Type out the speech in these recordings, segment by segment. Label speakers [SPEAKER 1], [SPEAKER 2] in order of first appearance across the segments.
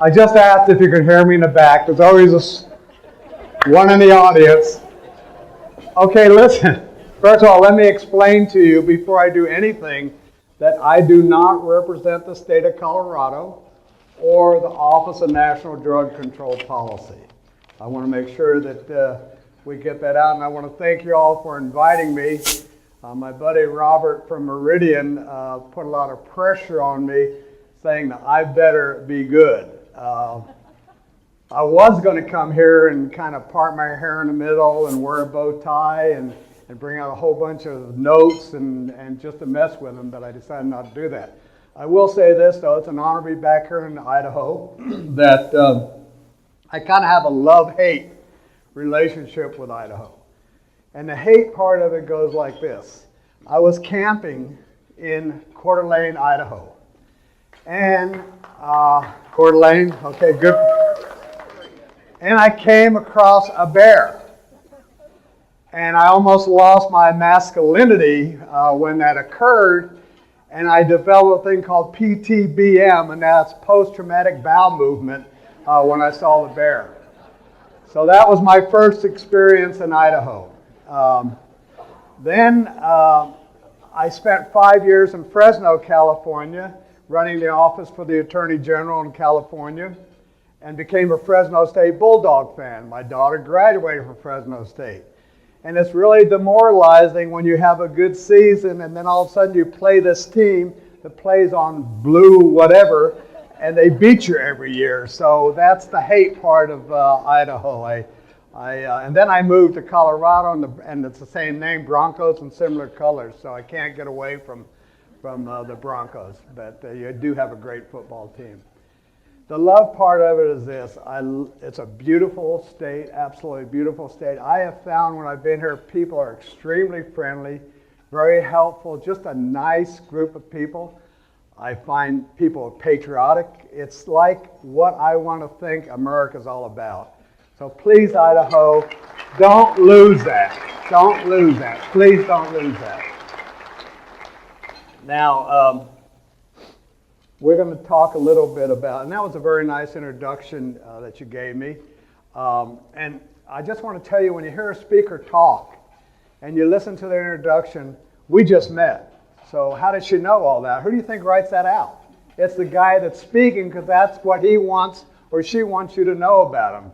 [SPEAKER 1] I just asked if you could hear me in the back. There's always one in the audience. Okay, listen. First of all, let me explain to you before I do anything that I do not represent the state of Colorado or the Office of National Drug Control Policy. I want to make sure that we get that out, and I want to thank you all for inviting me. My buddy Robert from Meridian put a lot of pressure on me saying that I better be good. I was going to come here and kind of part my hair in the middle and wear a bow tie and bring out a whole bunch of notes and just to mess with them, but I decided not to do that. I will say this, though, it's an honor to be back here in Idaho, that I kind of have a love-hate relationship with Idaho. And the hate part of it goes like this. I was camping in Coeur d'Alene, Idaho. And Coeur d'Alene, okay, good. And I came across a bear. And I almost lost my masculinity when that occurred. And I developed a thing called PTBM, and that's post-traumatic bowel movement when I saw the bear. So that was my first experience in Idaho. Then I spent 5 years in Fresno, California, running the office for the Attorney General in California, and became a Fresno State Bulldog fan. My daughter graduated from Fresno State. And it's really demoralizing when you have a good season and then all of a sudden you play this team that plays on blue whatever, and they beat you every year. So that's the hate part of Idaho. And then I moved to Colorado, and it's the same name, Broncos, and similar colors. So I can't get away from the Broncos. But you do have a great football team. The love part of it is this. It's a beautiful state, absolutely beautiful state. I have found when I've been here, people are extremely friendly, very helpful, just a nice group of people. I find people patriotic. It's like what I want to think America's all about. So please, Idaho, don't lose that. Don't lose that. Please don't lose that. Now, we're going to talk a little bit about, and that was a very nice introduction that you gave me. And I just want to tell you, when you hear a speaker talk and you listen to their introduction, we just met. So how did she know all that? Who do you think writes that out? It's the guy that's speaking because that's what he wants or she wants you to know about him.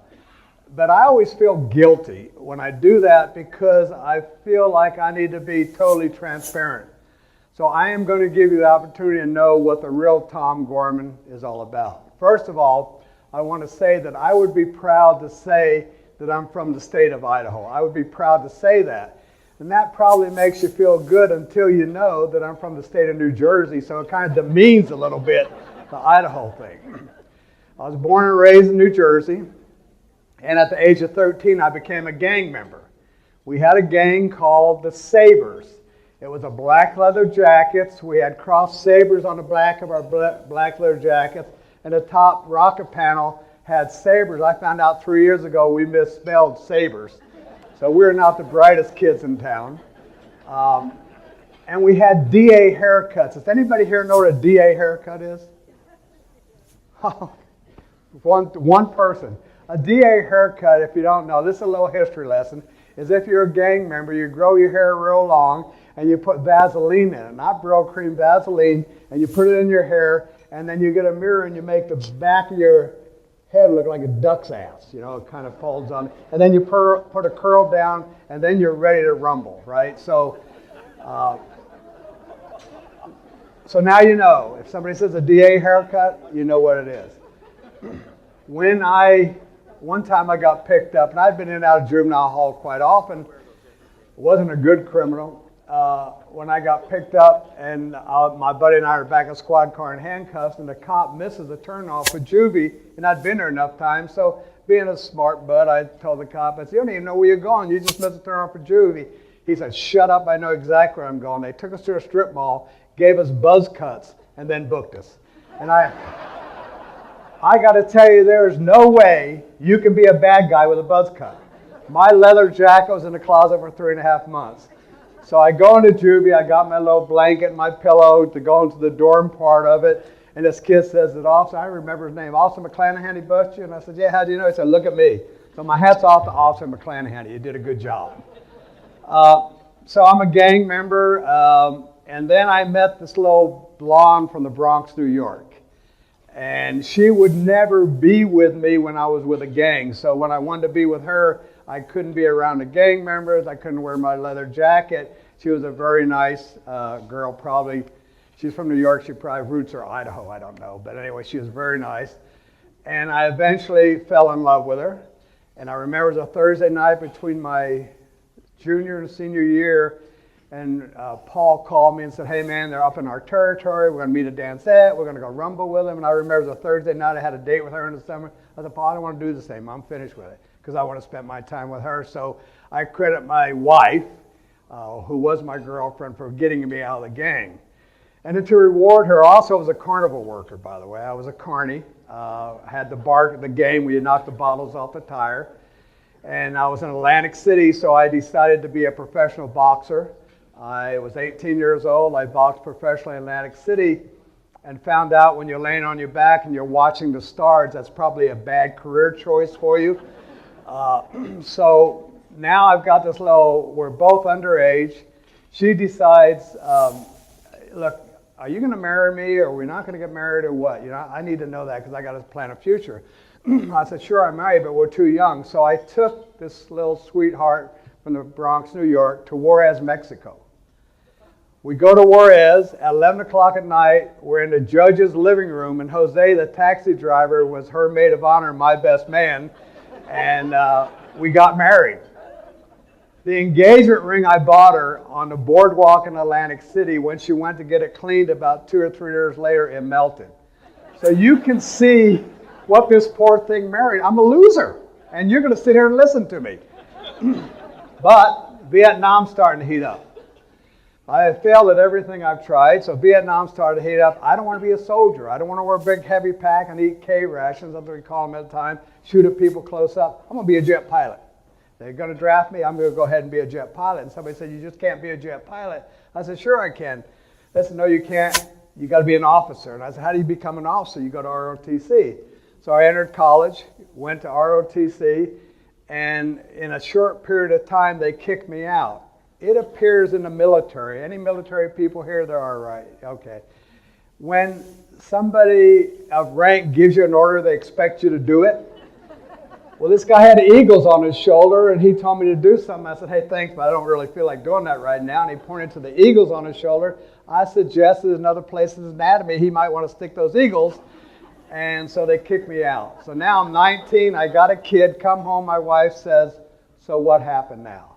[SPEAKER 1] But I always feel guilty when I do that because I feel like I need to be totally transparent. So I am going to give you the opportunity to know what the real Tom Gorman is all about. First of all, I want to say that I would be proud to say that I'm from the state of Idaho. I would be proud to say that. And that probably makes you feel good until you know that I'm from the state of New Jersey, so it kind of demeans a little bit the Idaho thing. I was born and raised in New Jersey, and at the age of 13, I became a gang member. We had a gang called the Sabres. It was a black leather jackets. We had crossed sabers on the back of our black leather jackets, and the top rocket panel had sabers. I found out 3 years ago we misspelled sabers, so we're not the brightest kids in town. And we had DA haircuts. Does anybody here know what a DA haircut is? One person. A DA haircut, if you don't know, this is a little history lesson, is if you're a gang member, you grow your hair real long, and you put Vaseline in it, not Brill Cream, Vaseline, and you put it in your hair, and then you get a mirror and you make the back of your head look like a duck's ass. You know, it kind of folds on, and then you put a curl down, and then you're ready to rumble, right? So now you know. If somebody says a DA haircut, you know what it is. One time I got picked up, and I'd been in and out of juvenile hall quite often. Wasn't a good criminal. When I got picked up, and my buddy and I were back in a squad car in handcuffs, and the cop misses a turnoff for juvie, and I'd been there enough times, so being a smart bud, I told the cop, I said, you don't even know where you're going, you just missed a turnoff for juvie. He said, shut up, I know exactly where I'm going. They took us to a strip mall, gave us buzz cuts, and then booked us. And I got to tell you, there is no way you can be a bad guy with a buzz cut. My leather jacket was in the closet for 3.5 months. So I go into juvie, I got my little blanket and my pillow to go into the dorm part of it, And this kid says that officer, I remember his name, Officer McClanahan, he bust you? And I said, yeah, how do you know? He said, look at me. So my hat's off to Officer McClanahan. You did a good job. So I'm a gang member. And then I met this little blonde from the Bronx, New York. And she would never be with me when I was with a gang. So when I wanted to be with her, I couldn't be around the gang members. I couldn't wear my leather jacket. She was a very nice girl, probably. She's from New York. She probably roots are Idaho. I don't know. But anyway, she was very nice. And I eventually fell in love with her. And I remember it was a Thursday night between my junior and senior year. And Paul called me and said, hey, man, they're up in our territory. We're going to meet at Dancette. We're going to go rumble with them. And I remember it was a Thursday night. I had a date with her in the summer. I said, Paul, I don't want to do the same. I'm finished with it because I want to spend my time with her. So I credit my wife, who was my girlfriend, for getting me out of the gang. And then to reward her, also was a carnival worker, by the way. I was a carny. Had the bar at the game where you knock the bottles off the tire. And I was in Atlantic City, so I decided to be a professional boxer. I was 18 years old. I boxed professionally in Atlantic City and found out when you're laying on your back and you're watching the stars, that's probably a bad career choice for you. So now I've got this little, we're both underage. She decides, look, are you going to marry me or are we not going to get married or what? You know, I need to know that because I got to plan a future. I said, sure, I'm married, but we're too young. So I took this little sweetheart from the Bronx, New York, to Juarez, Mexico. We go to Juarez at 11 o'clock at night. We're in the judge's living room, and Jose, the taxi driver, was her maid of honor, my best man, and we got married. The engagement ring I bought her on the boardwalk in Atlantic City. When she went to get it cleaned about 2 or 3 years later, it melted. So you can see what this poor thing married. I'm a loser, and you're going to sit here and listen to me. But Vietnam's starting to heat up. I have failed at everything I've tried, so Vietnam started to heat up. I don't want to be a soldier. I don't want to wear a big heavy pack and eat K rations, that's what we call them at the time, shoot at people close up. I'm going to be a jet pilot. They're going to draft me, I'm going to go ahead and be a jet pilot. And somebody said, you just can't be a jet pilot. I said, sure I can. They said, no, you can't. You got to be an officer. And I said, how do you become an officer? You go to ROTC. So I entered college, went to ROTC, and in a short period of time, they kicked me out. It appears in the military. Any military people here, they're all right. Okay. When somebody of rank gives you an order, they expect you to do it. Well, this guy had eagles on his shoulder, and he told me to do something. I said, hey, thanks, but I don't really feel like doing that right now. And he pointed to the eagles on his shoulder. I suggested in other places in his anatomy he might want to stick those eagles. And so they kicked me out. So now I'm 19. I got a kid. Come home. My wife says, so what happened now?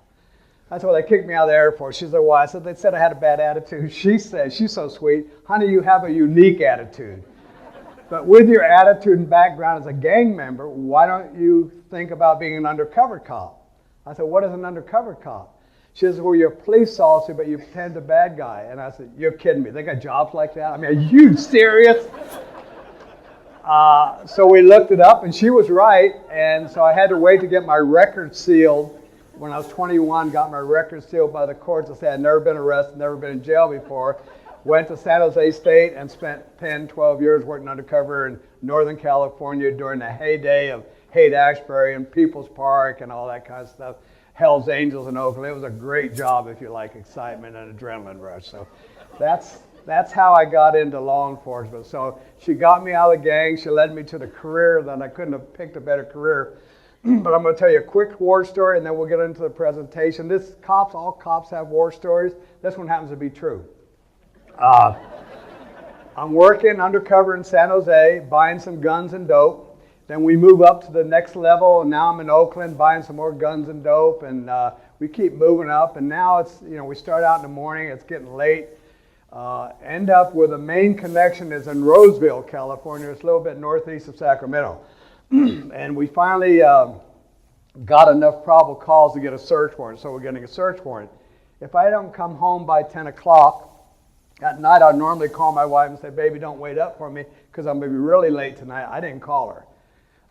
[SPEAKER 1] That's why they kicked me out of the Air Force. She said, why? I said, they said I had a bad attitude. She said, she's so sweet, honey, you have a unique attitude. But with your attitude and background as a gang member, why don't you think about being an undercover cop? I said, what is an undercover cop? She says, well, you're a police officer, but you pretend a bad guy. And I said, you're kidding me. They got jobs like that? I mean, are you serious? So we looked it up, and she was right. And so I had to wait to get my record sealed. When I was 21, got my record sealed by the courts. I said I'd never been arrested, never been in jail before. Went to San Jose State and spent 10, 12 years working undercover in Northern California during the heyday of Haight-Ashbury and People's Park and all that kind of stuff. Hell's Angels in Oakland. It was a great job if you like excitement and adrenaline rush. So that's how I got into law enforcement. So she got me out of the gang. She led me to the career that I couldn't have picked a better career. But I'm going to tell you a quick war story, and then we'll get into the presentation. All cops have war stories. This one happens to be true. I'm working undercover in San Jose, buying some guns and dope. Then we move up to the next level, and now I'm in Oakland buying some more guns and dope, and we keep moving up. And now it's, we start out in the morning, it's getting late. End up with the main connection is in Roseville, California. It's a little bit northeast of Sacramento. And we finally got enough probable cause to get a search warrant, so we're getting a search warrant. If I don't come home by 10 o'clock at night, I'd normally call my wife and say, baby, don't wait up for me because I'm going to be really late tonight. I didn't call her.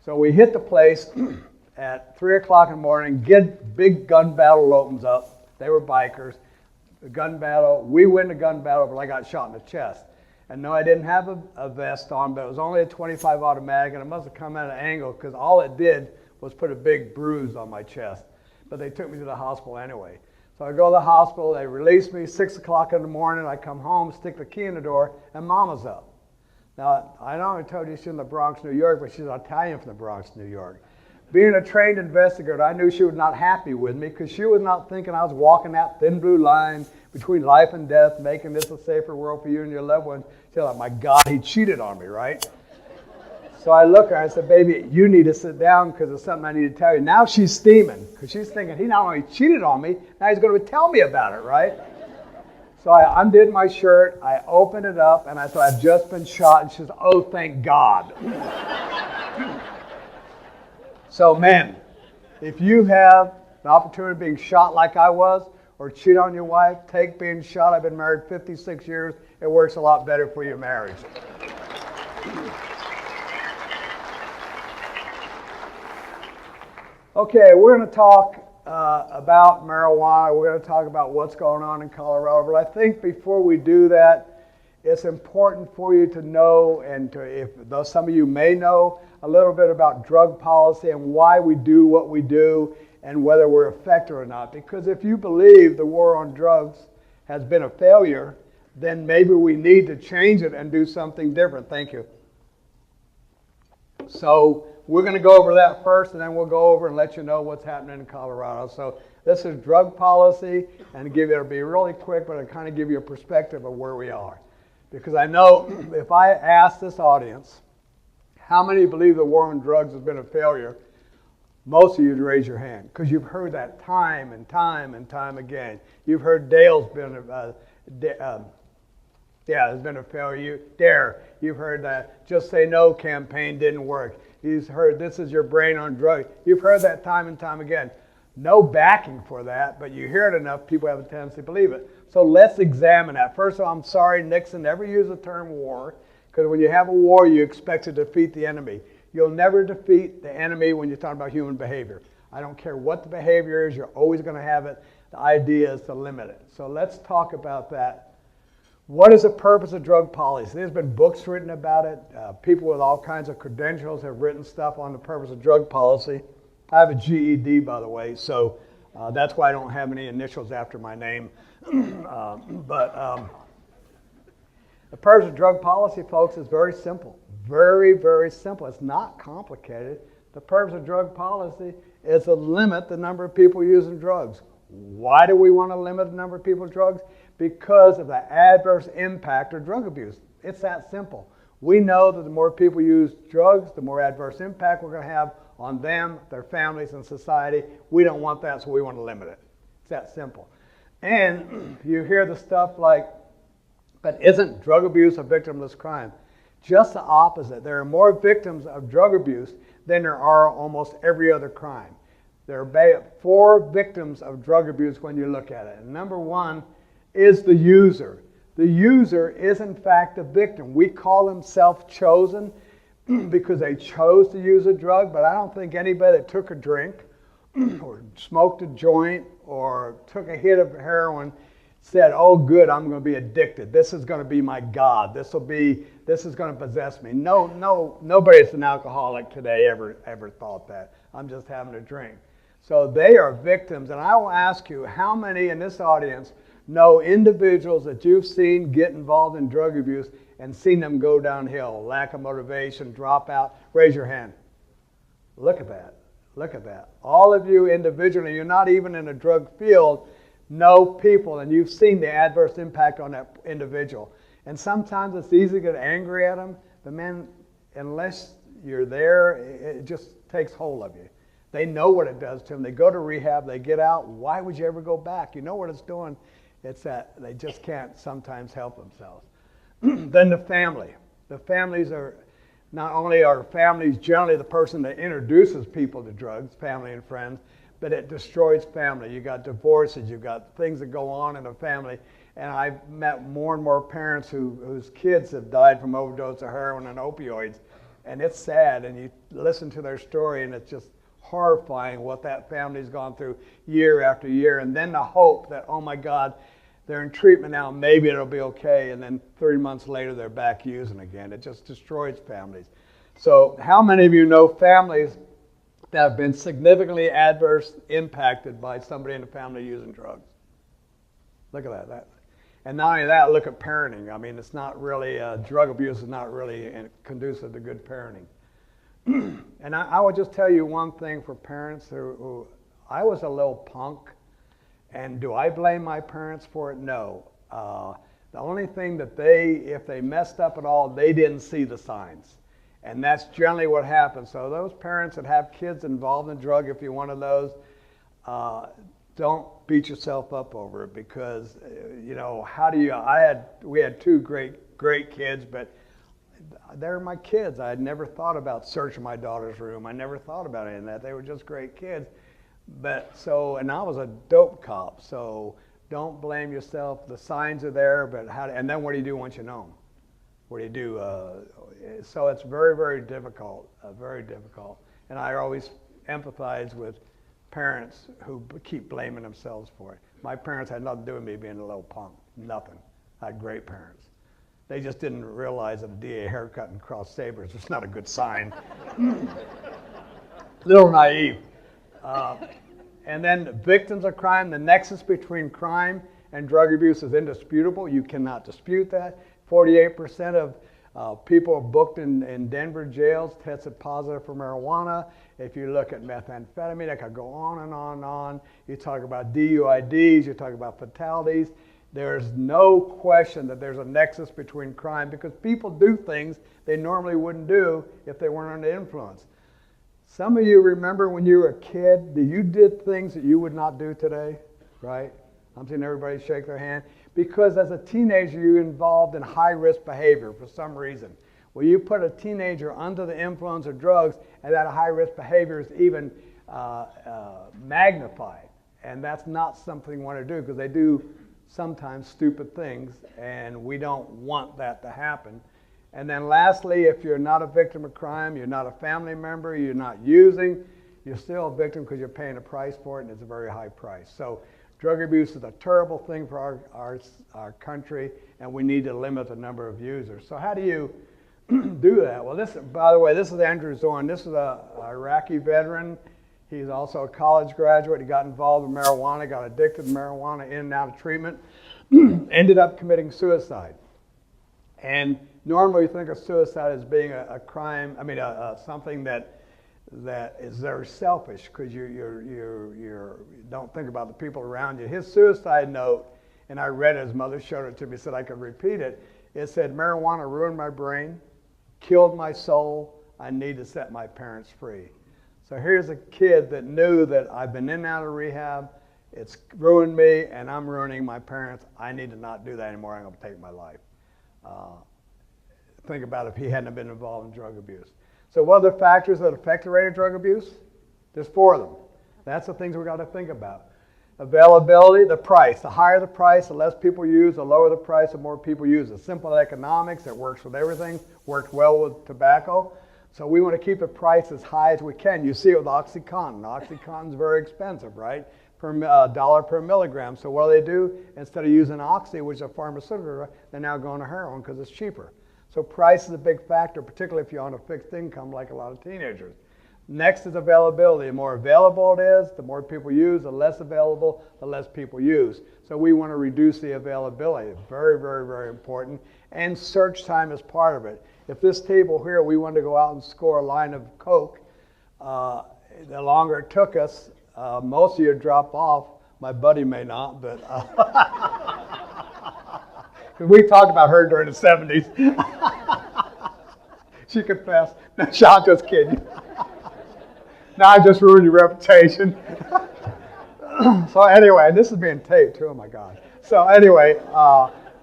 [SPEAKER 1] So we hit the place at 3 o'clock in the morning, big gun battle opens up. They were bikers. The gun battle, we win the gun battle, but I got shot in the chest. And no, I didn't have a vest on, but it was only a 25 automatic, and it must have come at an angle because all it did was put a big bruise on my chest. But they took me to the hospital anyway. So I go to the hospital, they release me, 6 o'clock in the morning, I come home, stick the key in the door, and Mama's up. Now, I not only told you she's in the Bronx, New York, but she's Italian from the Bronx, New York. Being a trained investigator, I knew she was not happy with me because she was not thinking I was walking that thin blue line between life and death, making this a safer world for you and your loved ones. She's like, my God, he cheated on me, right? So I look at her and I said, baby, you need to sit down because there's something I need to tell you. Now she's steaming because she's thinking he not only cheated on me, now he's going to tell me about it, right? So I undid my shirt, I opened it up, and I said, I've just been shot. And she says, oh, thank God. So men, if you have an opportunity of being shot like I was, or cheat on your wife, take being shot. I've been married 56 years. It works a lot better for your marriage. Okay, we're going to talk about marijuana. We're going to talk about what's going on in Colorado. But I think before we do that, it's important for you to know, and though some of you may know, a little bit about drug policy and why we do what we do and whether we're effective or not. Because if you believe the war on drugs has been a failure, then maybe we need to change it and do something different. Thank you. So we're going to go over that first, and then we'll go over and let you know what's happening in Colorado. So this is drug policy, and it'll be really quick, but it'll kind of give you a perspective of where we are. Because I know if I ask this audience, how many believe the war on drugs has been a failure, most of you would raise your hand, because you've heard that time and time and time again. You've heard Dale's been it's been a failure. You've heard that Just Say No campaign didn't work. You've heard this is your brain on drugs. You've heard that time and time again. No backing for that, but you hear it enough, people have a tendency to believe it. So let's examine that. First of all, I'm sorry Nixon never used the term war, because when you have a war, you expect to defeat the enemy. You'll never defeat the enemy when you're talking about human behavior. I don't care what the behavior is, you're always going to have it. The idea is to limit it. So let's talk about that. What is the purpose of drug policy? There's been books written about it. People with all kinds of credentials have written stuff on the purpose of drug policy. I have a GED, by the way, so that's why I don't have any initials after my name. The purpose of drug policy, folks, is very simple. Very, very simple. It's not complicated. The purpose of drug policy is to limit the number of people using drugs. Why do we want to limit the number of people with drugs? Because of the adverse impact of drug abuse. It's that simple. We know that the more people use drugs, the more adverse impact we're going to have on them, their families, and society. We don't want that, so we want to limit it. It's that simple. And you hear the stuff like, but isn't drug abuse a victimless crime? Just the opposite. There are more victims of drug abuse than there are almost every other crime. There are 4 victims of drug abuse when you look at it. And number 1 is the user. The user is in fact the victim. We call them self-chosen because they chose to use a drug, but I don't think anybody that took a drink or smoked a joint or took a hit of heroin said, oh good, I'm going to be addicted. This is going to be my God. This is going to possess me. Nobody that's an alcoholic today ever thought that. I'm just having a drink. So they are victims, and I will ask you, how many in this audience know individuals that you've seen get involved in drug abuse and seen them go downhill, lack of motivation, drop out? Raise your hand. Look at that. Look at that. All of you individually, you're not even in a drug field, know people, and you've seen the adverse impact on that individual. And sometimes it's easy to get angry at them, but man, unless you're there, it just takes hold of you. They know what it does to them. They go to rehab, they get out. Why would you ever go back? You know what it's doing. It's that they just can't sometimes help themselves. Then the family. The families are, not only are families generally the person that introduces people to drugs, family and friends, but it destroys family. You got divorces, you've got things that go on in a family. And I've met more and more parents whose kids have died from overdose of heroin and opioids. And it's sad, and you listen to their story, and it's just horrifying what that family's gone through year after year. And then the hope that, oh my God, they're in treatment now, maybe it'll be okay, and then 3 months later they're back using again. It just destroys families. So how many of you know families that have been significantly adverse impacted by somebody in the family using drugs? Look at that. And not only that, look at parenting. I mean, it's not really, drug abuse is not really conducive to good parenting. And I would just tell you one thing for parents who I was a little punk, and do I blame my parents for it? No. The only thing that if they messed up at all, they didn't see the signs. And that's generally what happens. So those parents that have kids involved in drug, if you're one of those, don't beat yourself up over it, because we had two great kids, but they're my kids. I had never thought about searching my daughter's room. I never thought about any of that. They were just great kids. And I was a dope cop, so don't blame yourself. The signs are there, but and then what do you do once you know them? What do you do? So it's very, very difficult, very difficult. And I always empathize with parents who keep blaming themselves for it. My parents had nothing to do with me being a little punk, nothing. I had great parents. They just didn't realize that a DA haircut and cross sabers was not a good sign. Little naive. And then victims of crime, the nexus between crime and drug abuse is indisputable. You cannot dispute that. 48% of people booked in Denver jails tested positive for marijuana. If you look at methamphetamine, I could go on and on and on. You talk about DUIDs, you talk about fatalities. There's no question that there's a nexus between crime, because people do things they normally wouldn't do if they weren't under influence. Some of you remember when you were a kid, you did things that you would not do today, right? I'm seeing everybody shake their hand. Because as a teenager, you're involved in high-risk behavior for some reason. Well, you put a teenager under the influence of drugs, and that high-risk behavior is even magnified. And that's not something you want to do, because they do sometimes stupid things, and we don't want that to happen. And then lastly, if you're not a victim of crime, you're not a family member, you're not using, you're still a victim because you're paying a price for it, and it's a very high price. So drug abuse is a terrible thing for our country, and we need to limit the number of users. So how do you do that? Well, by the way, this is Andrew Zorn. This is an Iraqi veteran. He's also a college graduate. He got involved in marijuana, got addicted to marijuana, in and out of treatment, ended up committing suicide. And normally we think of suicide as being a crime, something that is very selfish, because you don't think about the people around you. His suicide note, and I read it, his mother showed it to me, said I could repeat it. It said, "Marijuana ruined my brain, killed my soul. I need to set my parents free." So here's a kid that knew that I've been in and out of rehab, it's ruined me, and I'm ruining my parents. I need to not do that anymore. I'm going to take my life. Think about if he hadn't been involved in drug abuse. So what are the factors that affect the rate of drug abuse? There's 4 of them. That's the things we've got to think about. Availability, the price. The higher the price, the less people use. The lower the price, the more people use. It's simple economics. It works with everything. Works well with tobacco. So we want to keep the price as high as we can. You see it with OxyContin. OxyContin's very expensive, right? $1 per milligram. So what do? Instead of using Oxy, which is a pharmaceutical, they're now going to heroin because it's cheaper. So price is a big factor, particularly if you're on a fixed income like a lot of teenagers. Next is availability. The more available it is, the more people use. The less available, the less people use. So we want to reduce the availability. Very, very, very important. And search time is part of it. If this table here, we wanted to go out and score a line of Coke, the longer it took us, most of you drop off. My buddy may not, but we talked about her during the 70s. She confessed. No, I'm just kidding. Now I just ruined your reputation. So anyway, this is being taped too. Oh my God. So anyway,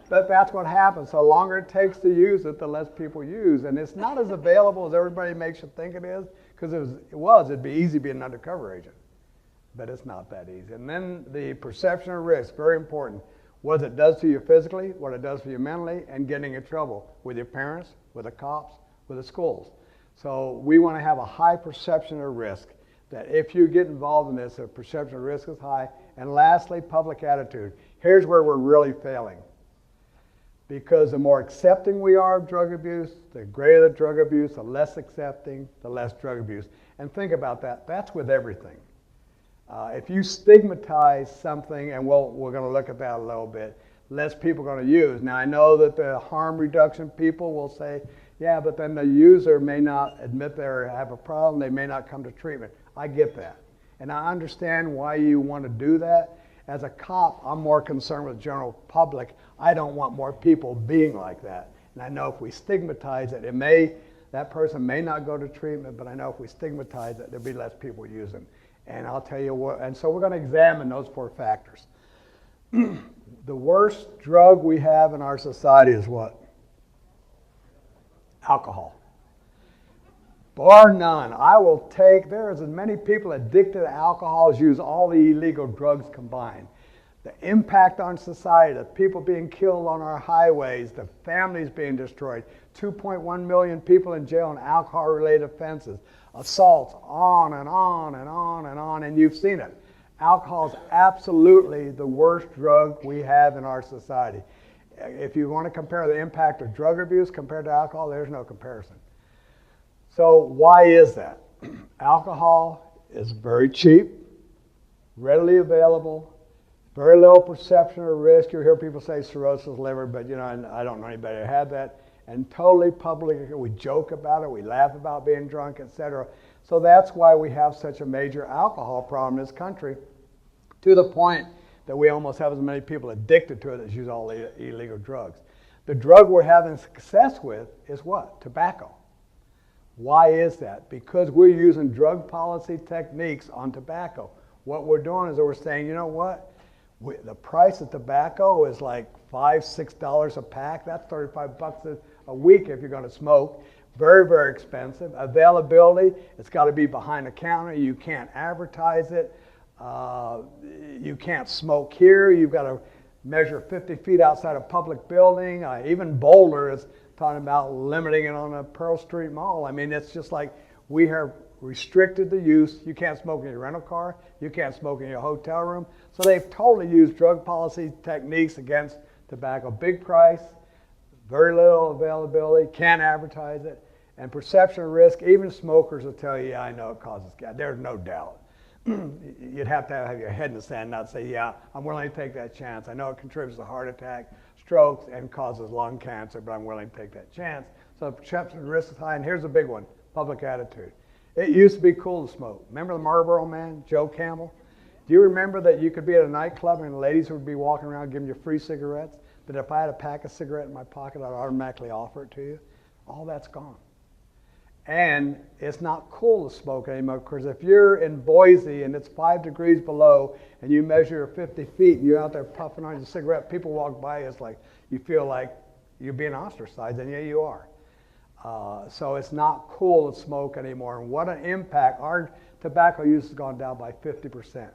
[SPEAKER 1] but that's what happens. So the longer it takes to use it, the less people use, and it's not as available as everybody makes you think it is. Because it'd be easy being an undercover agent, but it's not that easy. And then the perception of risk, very important. What it does to you physically, what it does for you mentally, and getting in trouble with your parents, with the cops, with the schools. So we want to have a high perception of risk, that if you get involved in this, the perception of risk is high. And lastly, public attitude. Here's where we're really failing. Because the more accepting we are of drug abuse, the greater the drug abuse, the less accepting, the less drug abuse. And think about that. That's with everything. If you stigmatize something, and we're going to look at that a little bit, less people are going to use. Now, I know that the harm reduction people will say, yeah, but then the user may not admit they have a problem. They may not come to treatment. I get that. And I understand why you want to do that. As a cop, I'm more concerned with the general public. I don't want more people being like that. And I know if we stigmatize it, that person may not go to treatment, but I know if we stigmatize it, there'll be less people using. And I'll tell you what, and so we're going to examine those 4 factors. The worst drug we have in our society is what? Alcohol. Bar none. There is as many people addicted to alcohol as use all the illegal drugs combined. The impact on society, the people being killed on our highways, the families being destroyed, 2.1 million people in jail on alcohol-related offenses, assaults, on and on and on and on, and you've seen it. Alcohol is absolutely the worst drug we have in our society. If you want to compare the impact of drug abuse compared to alcohol, there's no comparison. So why is that? Alcohol is very cheap, readily available, very little perception of risk. You hear people say cirrhosis liver, but I don't know anybody who had that. And totally public. We joke about it, we laugh about being drunk, etc. So that's why we have such a major alcohol problem in this country, to the point that we almost have as many people addicted to it as use all the illegal drugs. The drug we're having success with is what? Tobacco. Why is that? Because we're using drug policy techniques on tobacco. What we're doing is that we're saying, you know what? The price of tobacco is like $5, $6 a pack. That's $35 a week if you're going to smoke. Very, very expensive. Availability, it's got to be behind the counter. You can't advertise it. You can't smoke here. You've got to measure 50 feet outside a public building. Even Boulder is talking about limiting it on a Pearl Street Mall. I mean, it's just like we have restricted the use. You can't smoke in your rental car. You can't smoke in your hotel room. So they've totally used drug policy techniques against tobacco. Big price, very little availability, can't advertise it, and perception of risk. Even smokers will tell you, yeah, I know it causes gas. There's no doubt. You'd have to have your head in the sand, not say, yeah, I'm willing to take that chance. I know it contributes to heart attack, strokes, and causes lung cancer, but I'm willing to take that chance. So perception of risk is high, and here's a big one, public attitude. It used to be cool to smoke. Remember the Marlboro Man, Joe Campbell? Do you remember that you could be at a nightclub and ladies would be walking around giving you free cigarettes? That if I had a pack of cigarettes in my pocket, I'd automatically offer it to you? All that's gone. And it's not cool to smoke anymore, because if you're in Boise and it's 5 degrees below and you measure 50 feet and you're out there puffing on your cigarette, people walk by, it's like you feel like you're being ostracized, and yeah, you are. So it's not cool to smoke anymore. And what an impact. Our tobacco use has gone down by 50%.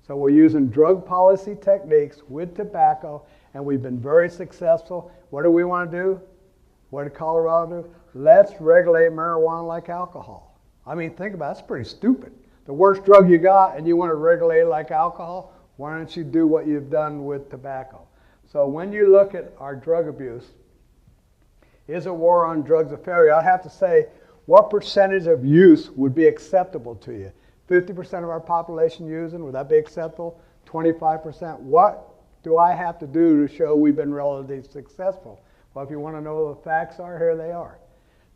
[SPEAKER 1] So we're using drug policy techniques with tobacco, and we've been very successful. What do we want to do? What did Colorado do? Let's regulate marijuana like alcohol. I mean, think about it. That's pretty stupid. The worst drug you got, and you want to regulate it like alcohol? Why don't you do what you've done with tobacco? So when you look at our drug abuse, is a war on drugs a failure? I have to say, what percentage of use would be acceptable to you? 50% of our population using, would that be acceptable? 25%? What do I have to do to show we've been relatively successful? Well, if you want to know what the facts are, here they are.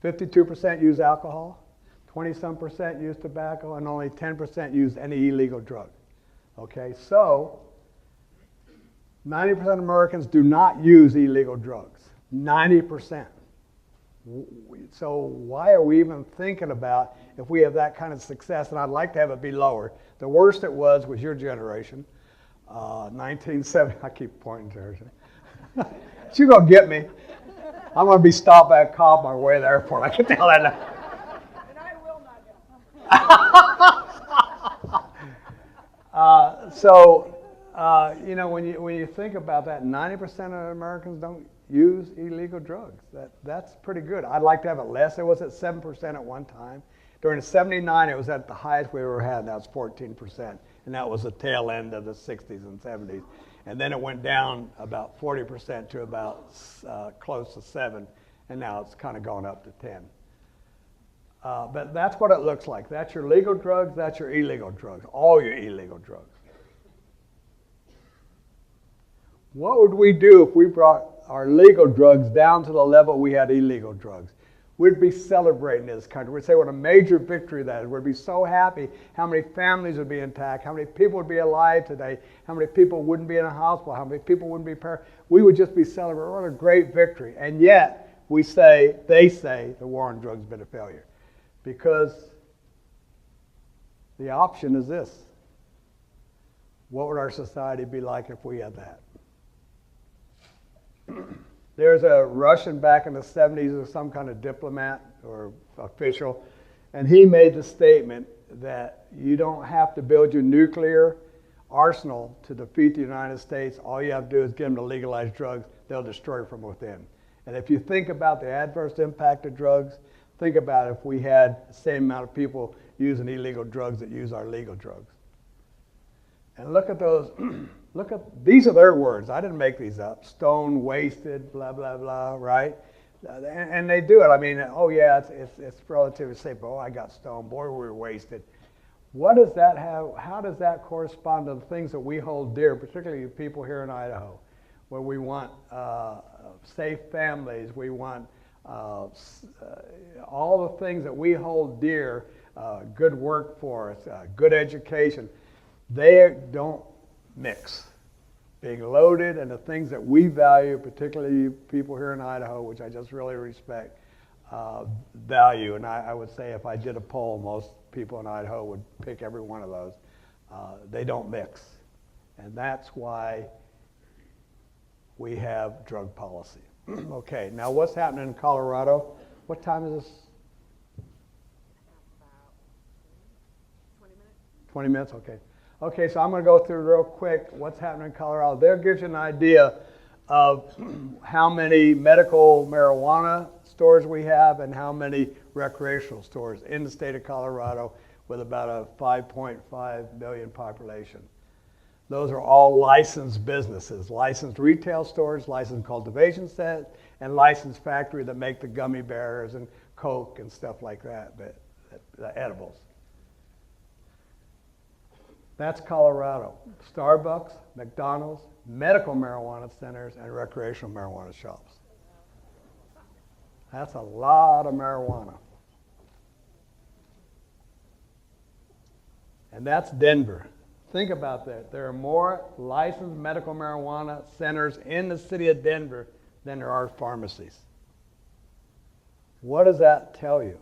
[SPEAKER 1] 52% use alcohol, 20-some% use tobacco, and only 10% use any illegal drug. Okay, so 90% of Americans do not use illegal drugs. 90%. So why are we even thinking about if we have that kind of success? And I'd like to have it be lower. The worst it was your generation, 1970. I keep pointing to her. She's going to get me. I'm going to be stopped by a cop on my way to the airport. I can tell that now.
[SPEAKER 2] And I will not get.
[SPEAKER 1] When you think about that, 90% of Americans don't use illegal drugs. That's pretty good. I'd like to have it less. It was at 7% at one time. During the 79, it was at the highest we ever had. That was 14%, and that was the tail end of the 60s and 70s. And then it went down about 40% to about close to 7, and now it's kind of gone up to 10. But that's what it looks like. That's your legal drugs, that's your illegal drugs, all your illegal drugs. What would we do if we brought our legal drugs down to the level we had illegal drugs? We'd be celebrating this country. We'd say what a major victory that is. We'd be so happy how many families would be intact, how many people would be alive today, how many people wouldn't be in a hospital, how many people wouldn't be we would just be celebrating. What a great victory. And yet, they say the war on drugs has been a failure. Because the option is this. What would our society be like if we had that? There's a Russian back in the 70s, or some kind of diplomat or official, and he made the statement that you don't have to build your nuclear arsenal to defeat the United States. All you have to do is get them to legalize drugs. They'll destroy it from within. And if you think about the adverse impact of drugs, think about if we had the same amount of people using illegal drugs that use our legal drugs. And look at those. These are their words. I didn't make these up. Stone, wasted, blah, blah, blah, right? And they do it. I mean, oh yeah, it's relatively safe. Oh, I got stoned. Boy, we were wasted. What does that have? How does that correspond to the things that we hold dear, particularly people here in Idaho, where we want safe families, we want all the things that we hold dear, good workforce, good education. They don't mix. Being loaded and the things that we value, particularly people here in Idaho, which I just really respect, value. And I would say if I did a poll, most people in Idaho would pick every one of those. They don't mix. And that's why we have drug policy. Okay, now what's happening in Colorado? What time is this?
[SPEAKER 2] About 20 minutes.
[SPEAKER 1] 20 minutes, okay. Okay, so I'm going to go through real quick what's happening in Colorado. There gives you an idea of how many medical marijuana stores we have and how many recreational stores in the state of Colorado with about a 5.5 million population. Those are all licensed businesses, licensed retail stores, licensed cultivation sets, and licensed factory that make the gummy bears and Coke and stuff like that, the edibles. That's Colorado. Starbucks, McDonald's, medical marijuana centers, and recreational marijuana shops. That's a lot of marijuana. And that's Denver. Think about that. There are more licensed medical marijuana centers in the city of Denver than there are pharmacies. What does that tell you?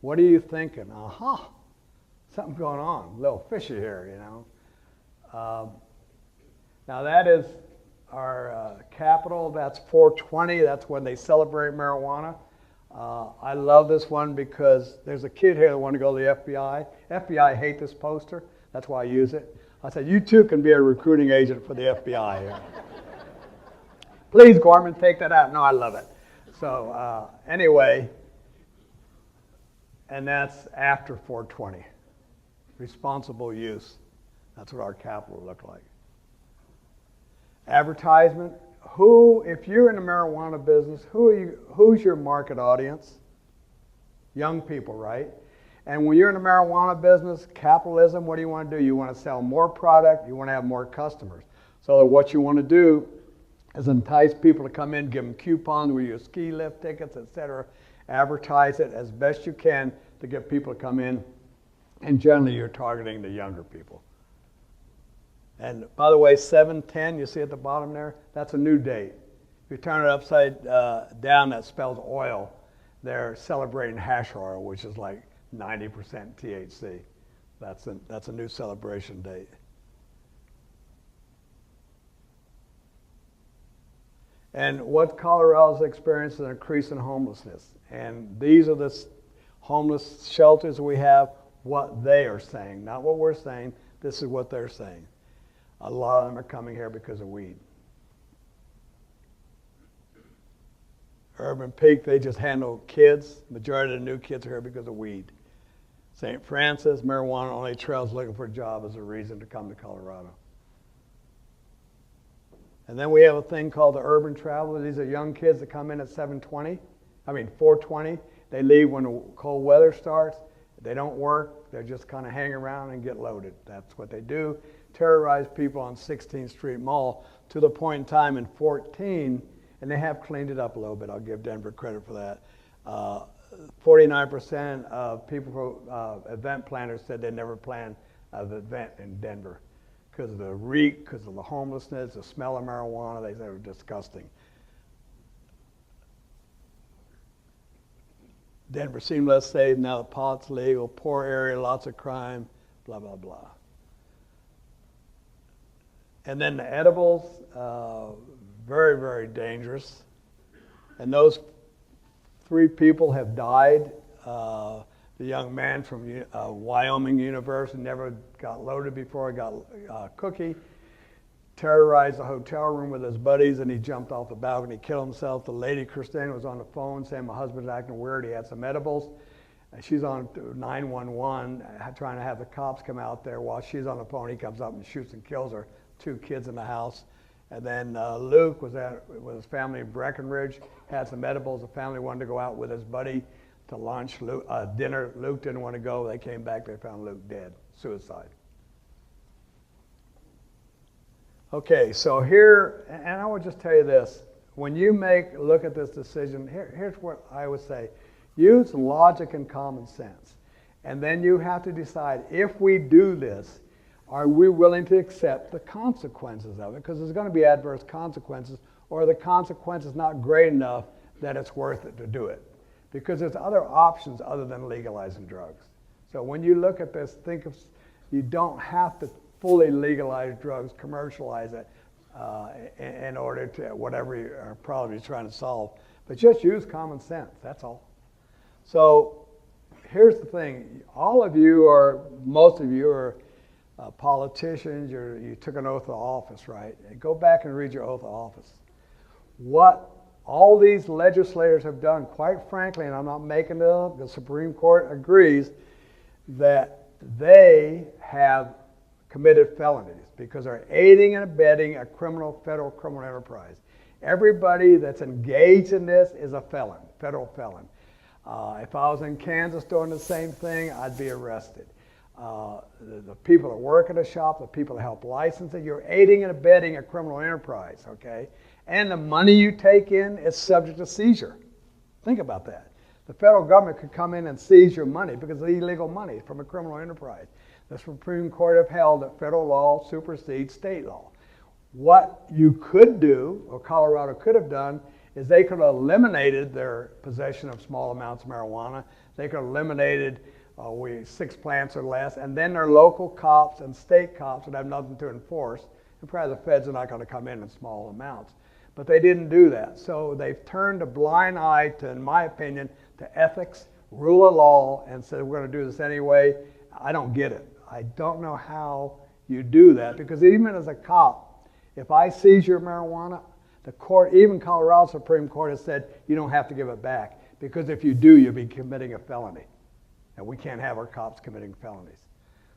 [SPEAKER 1] What are you thinking? Aha, something's going on. A little fishy here, you know. Now that is our capital. That's 420. That's when they celebrate marijuana. I love this one because there's a kid here that wanted to go to the FBI. FBI hate this poster. That's why I use it. I said, you too can be a recruiting agent for the FBI here. Please, Gorman, take that out. No, I love it. So anyway, and that's after 420. Responsible use. That's what our capital looked like. Advertisement. Who, if you're in the marijuana business, who's your market audience? Young people, right? And when you're in the marijuana business, capitalism, what do you want to do? You want to sell more product, you want to have more customers. So what you want to do is entice people to come in, give them coupons with your ski lift tickets, etc. Advertise it as best you can to get people to come in. And generally, you're targeting the younger people. And by the way, 710, you see at the bottom there, that's a new date. If you turn it upside down, that spells oil. They're celebrating hash oil, which is like 90% THC. That's a new celebration date. And what Colorado's experiencing is an increase in homelessness. And these are the homeless shelters we have, what they are saying, not what we're saying. This is what they're saying. A lot of them are coming here because of weed. Urban Peak, they just handle kids. Majority of the new kids are here because of weed. St. Francis, marijuana only trails looking for a job is a reason to come to Colorado. And then we have a thing called the urban traveler. These are young kids that come in at 4:20. They leave when the cold weather starts. They don't work. They just kind of hang around and get loaded. That's what they do. Terrorize people on 16th Street Mall to the point in time in 14, and they have cleaned it up a little bit. I'll give Denver credit for that. 49% of people, event planners, said they never planned an event in Denver because of the reek, because of the homelessness, the smell of marijuana. They said it was disgusting. Denver seemed less safe now that pot's legal, poor area, lots of crime, blah, blah, blah. And then the edibles, very, very dangerous. And those 3 people have died. The young man from Wyoming University never got loaded before he got cookie, terrorized the hotel room with his buddies, and he jumped off the balcony, killed himself. The lady, Christine, was on the phone saying, my husband's acting weird, he had some edibles. And she's on 911 trying to have the cops come out there. While she's on the phone, he comes up and shoots and kills her. 2 kids in the house. And then Luke was with his family in Breckenridge, had some edibles. The family wanted to go out with his buddy to lunch, dinner. Luke didn't want to go. They came back, they found Luke dead, suicide. Okay, so here, and I would just tell you this, when you look at this decision, here's what I would say. Use logic and common sense. And then you have to decide, if we do this, are we willing to accept the consequences of it? Because there's going to be adverse consequences, or the consequences not great enough that it's worth it to do it. Because there's other options other than legalizing drugs. So when you look at this, think of, you don't have to fully legalize drugs, commercialize it in order to whatever problem you're trying to solve. But just use common sense, that's all. So here's the thing. All of you, or most of you, are politicians. You took an oath of office, right? Go back and read your oath of office. What all these legislators have done, quite frankly, and I'm not making it up, the Supreme Court agrees that they have committed felonies because they're aiding and abetting a federal criminal enterprise. Everybody that's engaged in this is a felon, federal felon. If I was in Kansas doing the same thing, I'd be arrested. The people that work at a shop, the people that help license it, you're aiding and abetting a criminal enterprise, okay? And the money you take in is subject to seizure. Think about that. The federal government could come in and seize your money because it's illegal money from a criminal enterprise. The Supreme Court have held that federal law supersedes state law. What you could do, or Colorado could have done, is they could have eliminated their possession of small amounts of marijuana. They could have eliminated 6 plants or less, and then their local cops and state cops would have nothing to enforce, and probably the feds are not going to come in small amounts. But they didn't do that. So they've turned a blind eye to, in my opinion, to ethics, rule of law, and said we're going to do this anyway. I don't get it. I don't know how you do that, because even as a cop, if I seize your marijuana, the court, even Colorado Supreme Court, has said you don't have to give it back, because if you do, you'll be committing a felony. And we can't have our cops committing felonies.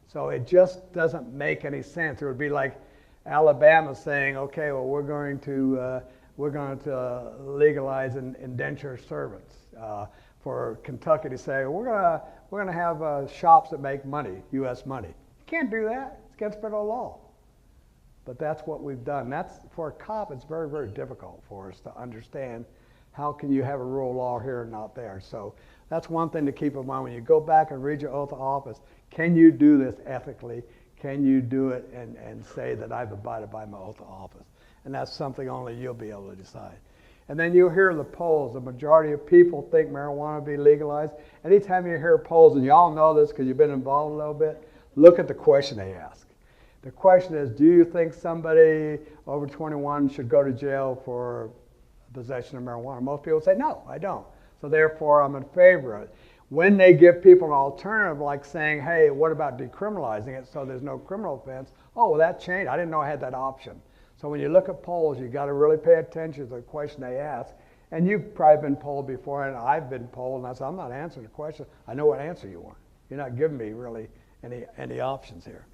[SPEAKER 1] So it just doesn't make any sense. It would be like Alabama saying, okay, well, we're going to legalize indentured servants. For Kentucky to say, we're going to have shops that make money, U.S. money. You can't do that. It's against federal law. But that's what we've done. That's, for a cop, it's very, very difficult for us to understand how can you have a rule of law here and not there. So that's one thing to keep in mind when you go back and read your oath of office. Can you do this ethically? Can you do it and say that I've abided by my oath of office? And that's something only you'll be able to decide. And then you'll hear the polls. The majority of people think marijuana will be legalized. Anytime you hear polls, and you all know this because you've been involved a little bit, look at the question they ask. The question is, do you think somebody over 21 should go to jail for possession of marijuana? Most people say, no, I don't. So therefore, I'm in favor of it. When they give people an alternative, like saying, hey, what about decriminalizing it so there's no criminal offense? Oh, well, that changed. I didn't know I had that option. So when you look at polls, you got to really pay attention to the question they ask. And you've probably been polled before, and I've been polled, and I said, I'm not answering the question. I know what answer you want. You're not giving me really any options here.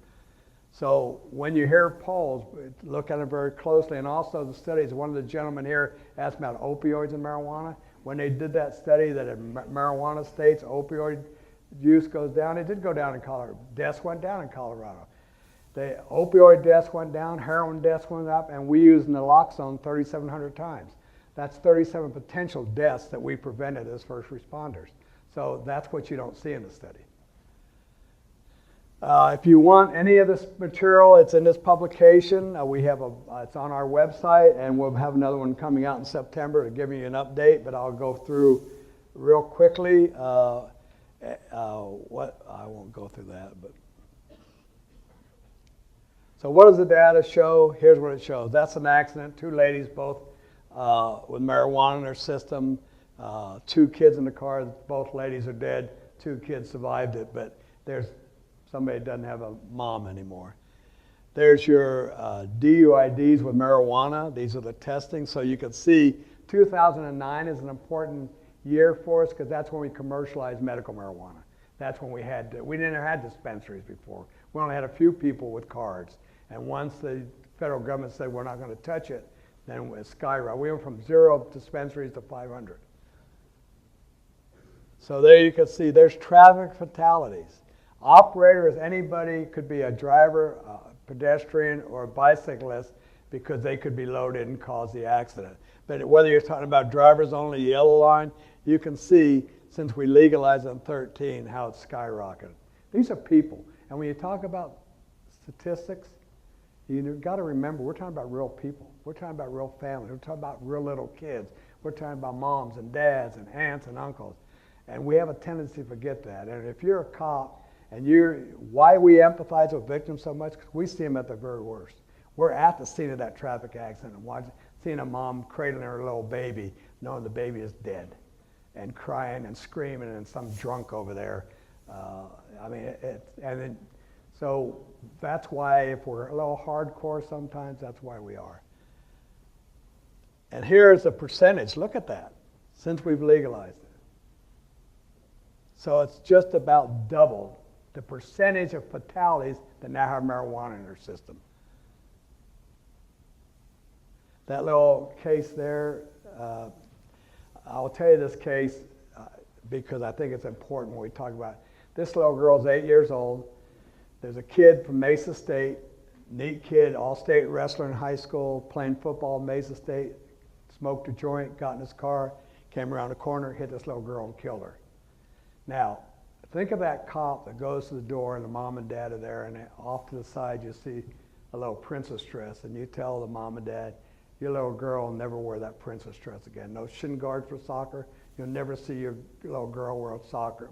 [SPEAKER 1] So when you hear polls, look at it very closely. And also the studies, one of the gentlemen here asked about opioids and marijuana. When they did that study that in marijuana states, opioid use goes down, it did go down in Colorado. Deaths went down in Colorado. The opioid deaths went down, heroin deaths went up, and we used naloxone 3,700 times. That's 37 potential deaths that we prevented as first responders. So that's what you don't see in the study. If you want any of this material, it's in this publication. It's on our website, and we'll have another one coming out in September to give you an update, but I'll go through real quickly. I won't go through that, but. So what does the data show? Here's what it shows. That's an accident, 2 ladies, both with marijuana in their system, 2 kids in the car, both ladies are dead, 2 kids survived it, but there's somebody doesn't have a mom anymore. There's your DUIDs with marijuana. These are the testing. So you can see 2009 is an important year for us because that's when we commercialized medical marijuana. That's when we didn't have dispensaries before. We only had a few people with cards. And once the federal government said we're not going to touch it, then it skyrocketed. We went from 0 dispensaries to 500. So there you can see there's traffic fatalities. Operator is anybody, could be a driver, a pedestrian, or a bicyclist because they could be loaded and cause the accident. But whether you're talking about drivers only, yellow line, you can see since we legalized in 2013 how it's skyrocketed. These are people. And when you talk about statistics, you've got to remember we're talking about real people. We're talking about real families. We're talking about real little kids. We're talking about moms and dads and aunts and uncles. And we have a tendency to forget that. And if you're a cop, and why we empathize with victims so much, because we see them at their very worst. We're at the scene of that traffic accident and seeing a mom cradling her little baby, knowing the baby is dead, and crying and screaming, and some drunk over there. So that's why if we're a little hardcore sometimes, that's why we are. And here's the percentage. Look at that since we've legalized it. So it's just about doubled the percentage of fatalities that now have marijuana in their system. That little case there, I'll tell you this case because I think it's important when we talk about it. This little girl's 8 years old. There's a kid from Mesa State, neat kid, all-state wrestler in high school, playing football at Mesa State, smoked a joint, got in his car, came around the corner, hit this little girl and killed her. Now, think of that cop that goes to the door and the mom and dad are there, and off to the side you see a little princess dress, and you tell the mom and dad, your little girl will never wear that princess dress again. No shin guards for soccer. You'll never see your little girl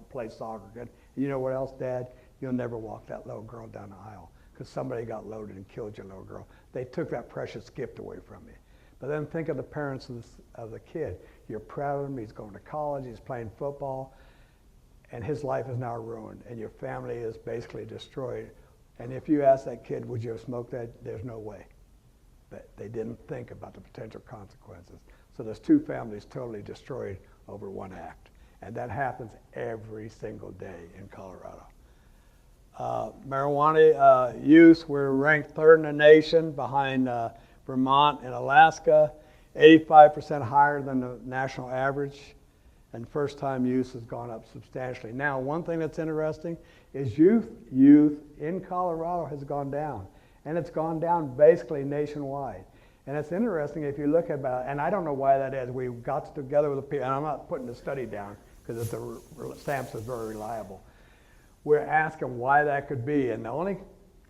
[SPEAKER 1] play soccer again. And you know what else, Dad? You'll never walk that little girl down the aisle because somebody got loaded and killed your little girl. They took that precious gift away from you. But then think of the parents of the kid. You're proud of him. He's going to college. He's playing football. And his life is now ruined, and your family is basically destroyed. And if you ask that kid, would you have smoked that? There's no way. But they didn't think about the potential consequences. So there's 2 families totally destroyed over one act. And that happens every single day in Colorado. Marijuana use, we're ranked 3rd in the nation behind Vermont and Alaska, 85% higher than the national average. And first-time use has gone up substantially. Now, one thing that's interesting is youth in Colorado has gone down. And it's gone down basically nationwide. And it's interesting if you look at and I don't know why that is. We got together with the people, and I'm not putting the study down because SAMHSA is very reliable. We're asking why that could be. And the only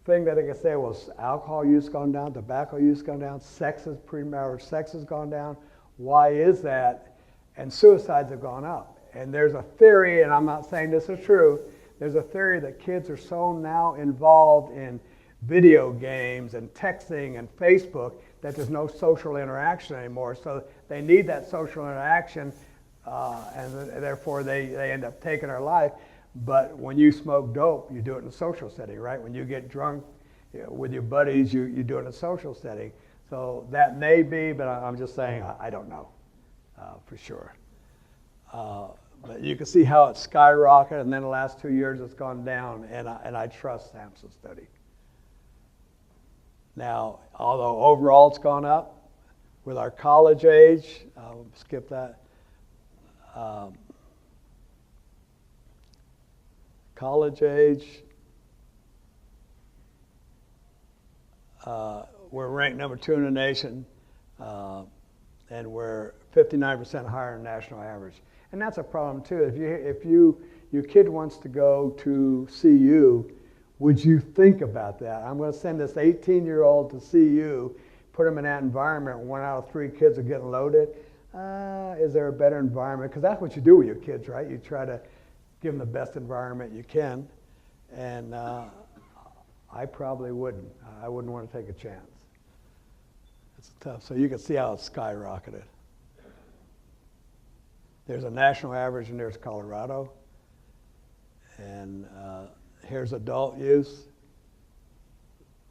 [SPEAKER 1] thing that I can say was alcohol use gone down, tobacco use gone down, premarital sex has gone down. Why is that? And suicides have gone up. And there's a theory, and I'm not saying this is true, there's a theory that kids are so now involved in video games and texting and Facebook that there's no social interaction anymore. So they need that social interaction, and therefore they end up taking their life. But when you smoke dope, you do it in a social setting, right? When you get drunk with your buddies, you do it in a social setting. So that may be, but I'm just saying I don't know. For sure. But you can see how it skyrocketed, and then the last 2 years it's gone down, and I trust SAMHSA's study. Now, although overall it's gone up, with our college age, I'll skip that. College age, we're ranked number 2 in the nation, and we're 59% higher than national average. And that's a problem too. If your kid wants to go to CU, would you think about that? I'm going to send this 18-year-old to CU, put them in that environment, 1 out of 3 kids are getting loaded. Is there a better environment? Because that's what you do with your kids, right? You try to give them the best environment you can. And I probably wouldn't. I wouldn't want to take a chance. It's tough. So you can see how it's skyrocketed. There's a national average and there's Colorado. And here's adult use.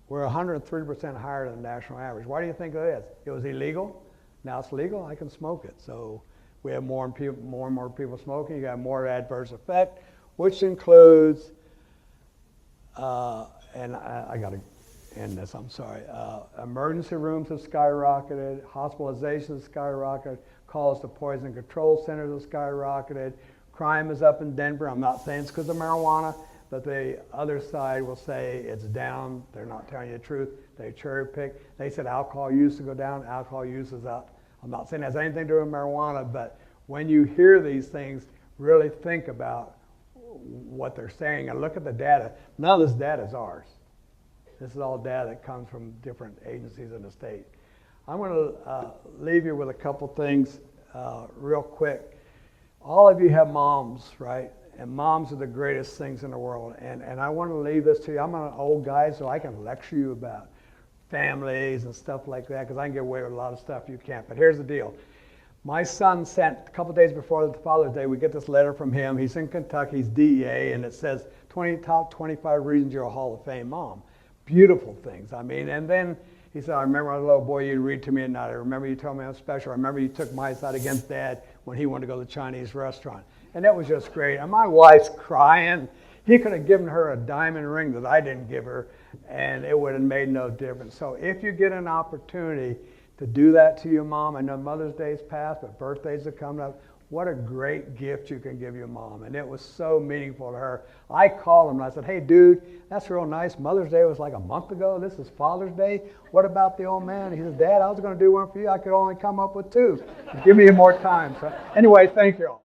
[SPEAKER 1] We're 103% higher than the national average. Why do you think it is? It was illegal. Now it's legal. I can smoke it. So we have more and more people smoking. You got more adverse effect, which includes, and I got to end this. I'm sorry. Emergency rooms have skyrocketed. Hospitalizations have skyrocketed. Calls to poison control centers have skyrocketed. Crime is up in Denver. I'm not saying it's because of marijuana, but the other side will say it's down. They're not telling you the truth. They cherry pick. They said alcohol use to go down. Alcohol use is up. I'm not saying it has anything to do with marijuana, but when you hear these things, really think about what they're saying and look at the data. None of this data is ours. This is all data that comes from different agencies in the state. I'm going to leave you with a couple things real quick. All of you have moms, right? And moms are the greatest things in the world. And I want to leave this to you. I'm an old guy, so I can lecture you about families and stuff like that, because I can get away with a lot of stuff you can't. But here's the deal. My son sent, a couple days before the Father's Day, we get this letter from him. He's in Kentucky, he's DEA, and it says top 25 reasons you're a Hall of Fame mom. Beautiful things. I mean, and then he said, I remember as a little boy you'd read to me at night. I remember you told me I was special. I remember you took my side against Dad when he wanted to go to the Chinese restaurant. And that was just great. And my wife's crying. He could have given her a diamond ring that I didn't give her, and it would have made no difference. So if you get an opportunity to do that to your mom, I know Mother's Day's passed, but birthdays are coming up. What a great gift you can give your mom. And it was so meaningful to her. I called him and I said, hey, dude, that's real nice. Mother's Day was like a month ago. This is Father's Day. What about the old man? He said, Dad, I was going to do one for you. I could only come up with 2. Give me more time. So anyway, thank you all.